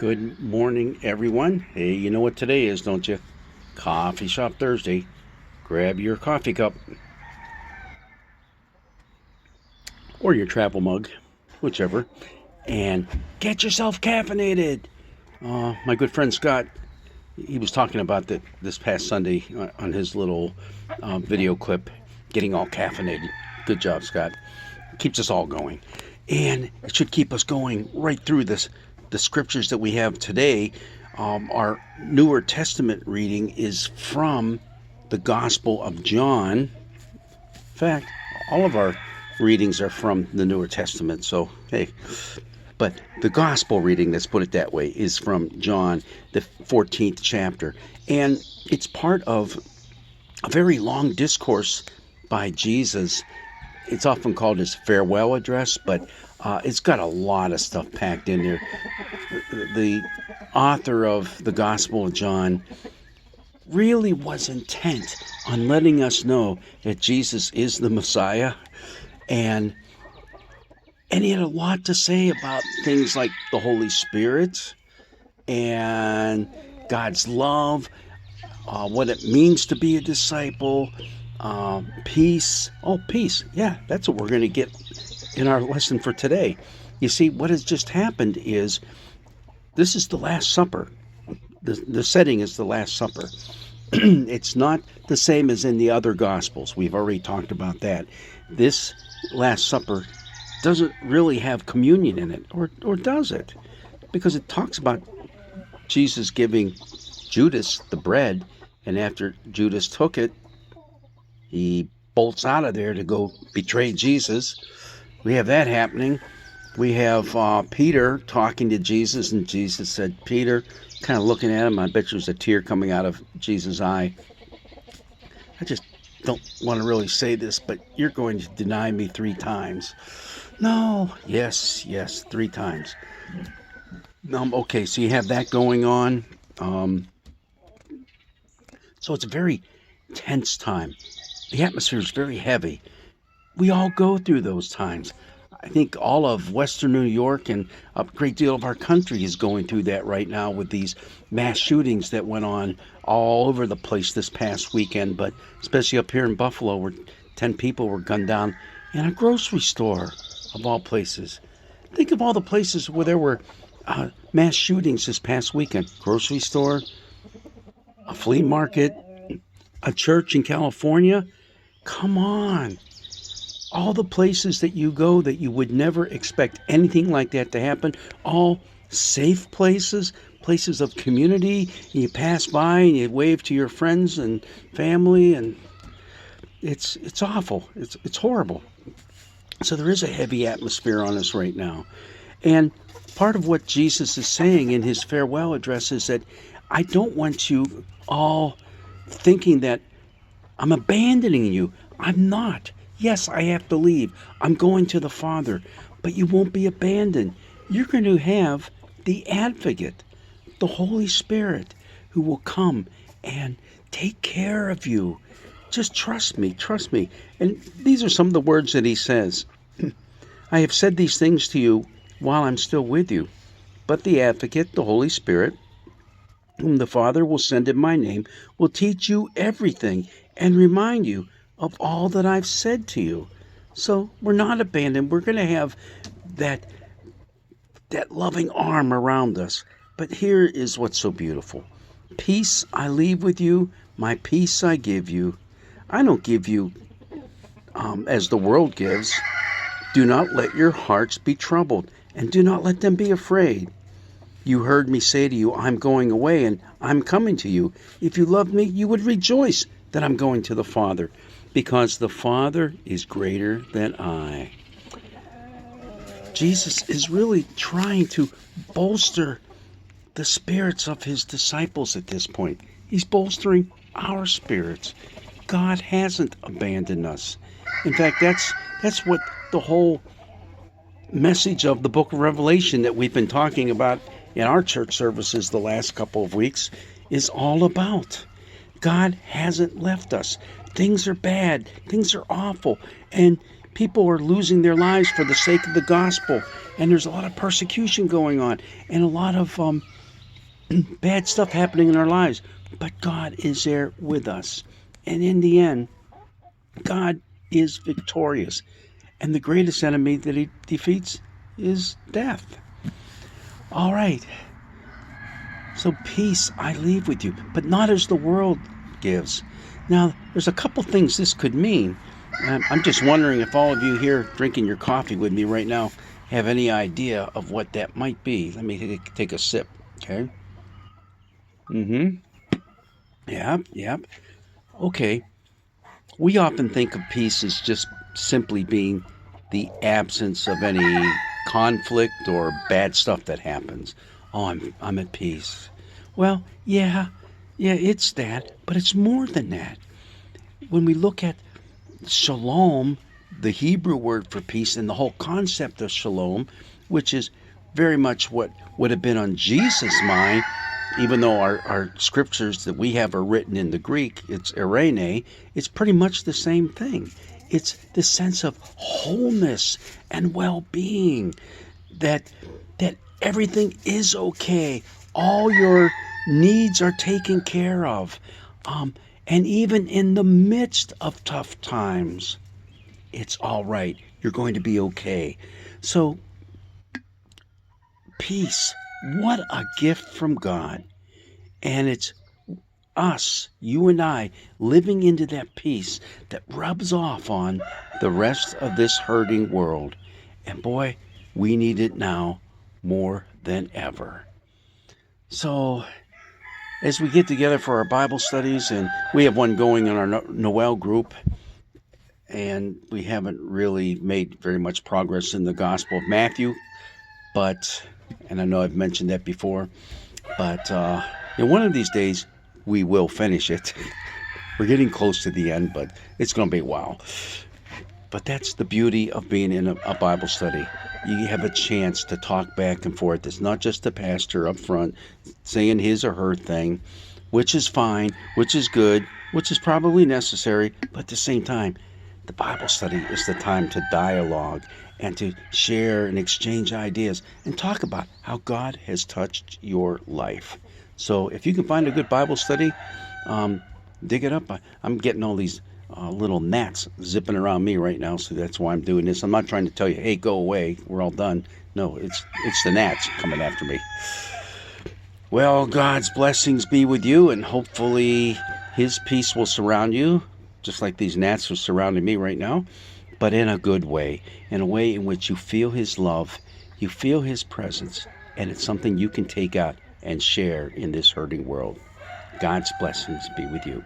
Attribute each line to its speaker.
Speaker 1: Good morning, everyone. Hey, you know what today is, don't you? Coffee Shop Thursday. Grab your coffee cup or your travel mug, whichever, and get yourself caffeinated. My good friend Scott, he was talking about that this past Sunday on his little video clip, getting all caffeinated. Good job, Scott. Keeps us all going. And it should keep us going right through this. The scriptures that we have today, our Newer Testament reading is from the Gospel of John. In fact, all of our readings are from the Newer Testament. So, hey, but the Gospel reading, let's put it that way, is from John, the 14th chapter. And it's part of a very long discourse by Jesus. It's often called his farewell address, but it's got a lot of stuff packed in there. The author of the Gospel of John really was intent on letting us know that Jesus is the Messiah, and he had a lot to say about things like the Holy Spirit and God's love, what it means to be a disciple, peace. Oh, peace. Yeah, that's what we're going to get in our lesson for today. You see, what has just happened is this is the Last Supper. The setting is the Last Supper. It's not the same as in the other Gospels. We've already talked about that. This Last Supper doesn't really have communion in it, or does it? Because it talks about Jesus giving Judas the bread, and after Judas took it, he bolts out of there to go betray Jesus. We have that happening. We have Peter talking to Jesus, and Jesus said, Peter, kind of looking at him, I bet there's a tear coming out of Jesus' eye. I just don't want to really say this, but you're going to deny me 3 times. No, yes, 3 times. Okay, so you have that going on. So it's a very tense time. The atmosphere is very heavy. We all go through those times. I think all of Western New York and a great deal of our country is going through that right now with these mass shootings that went on all over the place this past weekend, but especially up here in Buffalo where 10 people were gunned down in a grocery store, of all places. Think of all the places where there were mass shootings this past weekend. Grocery store, a flea market, a church in California. Come on. All the places that you go that you would never expect anything like that to happen, all safe places, places of community. You pass by and you wave to your friends and family, and it's awful. It's horrible. So there is a heavy atmosphere on us right now. And part of what Jesus is saying in his farewell address is that I don't want you all thinking that I'm abandoning you. I'm not. Yes, I have to leave. I'm going to the Father. But you won't be abandoned. You're going to have the Advocate, the Holy Spirit, who will come and take care of you. Just trust me, trust me. And these are some of the words that he says. I have said these things to you while I'm still with you. But the Advocate, the Holy Spirit, whom the Father will send in my name, will teach you everything and remind you of all that I've said to you. So we're not abandoned. We're going to have that loving arm around us. But here is what's so beautiful. Peace I leave with you, my peace I give you. I don't give you as the world gives. Do not let your hearts be troubled, and do not let them be afraid. You heard me say to you, I'm going away, and I'm coming to you. If you loved me, you would rejoice that I'm going to the Father, because the Father is greater than I. Jesus is really trying to bolster the spirits of his disciples at this point. He's bolstering our spirits. God hasn't abandoned us. In fact, that's what the whole message of the book of Revelation that we've been talking about in our church services the last couple of weeks is all about. God hasn't left us. Things are bad. Things are awful. And People are losing their lives for the sake of the gospel, and there's a lot of persecution going on, and a lot of bad stuff happening in our lives. But God is there with us. And in the end, God is victorious. And the greatest enemy that he defeats is death. All right. So peace I leave with you, but not as the world gives. Now, there's a couple things this could mean. I'm just wondering if all of you here drinking your coffee with me right now have any idea of what that might be. Let me take a sip, okay? Yep. Okay. We often think of peace as just simply being the absence of any conflict or bad stuff that happens. Oh, I'm at peace. Well, yeah, it's that, but it's more than that. When we look at shalom, the Hebrew word for peace, and the whole concept of shalom, which is very much what would have been on Jesus' mind, even though our scriptures that we have are written in the Greek, it's eirene, it's pretty much the same thing. It's the sense of wholeness and well-being, that everything is okay. All your needs are taken care of. And even in the midst of tough times, it's all right. You're going to be okay. So, peace. What a gift from God. And it's us, you and I, living into that peace that rubs off on the rest of this hurting world. And boy, we need it now more than ever. So, as we get together for our Bible studies, and we have one going in our Noel group, and we haven't really made very much progress in the Gospel of Matthew, and I know I've mentioned that before, but one of these days we will finish it. We're getting close to the end, but it's going to be a while. But that's the beauty of being in a Bible study. You have a chance to talk back and forth. It's not just the pastor up front saying his or her thing, which is fine, which is good, which is probably necessary, but at the same time, the Bible study is the time to dialogue and to share and exchange ideas and talk about how God has touched your life. So if you can find a good Bible study, dig it up. I'm getting all these little gnats zipping around me right now, so that's why I'm doing this. I'm not trying to tell you, hey, go away, we're all done. No, it's the gnats coming after me. Well, God's blessings be with you, and hopefully his peace will surround you, just like these gnats are surrounding me right now, but in a good way, in a way in which you feel his love, you feel his presence, and it's something you can take out and share in this hurting world. God's blessings be with you.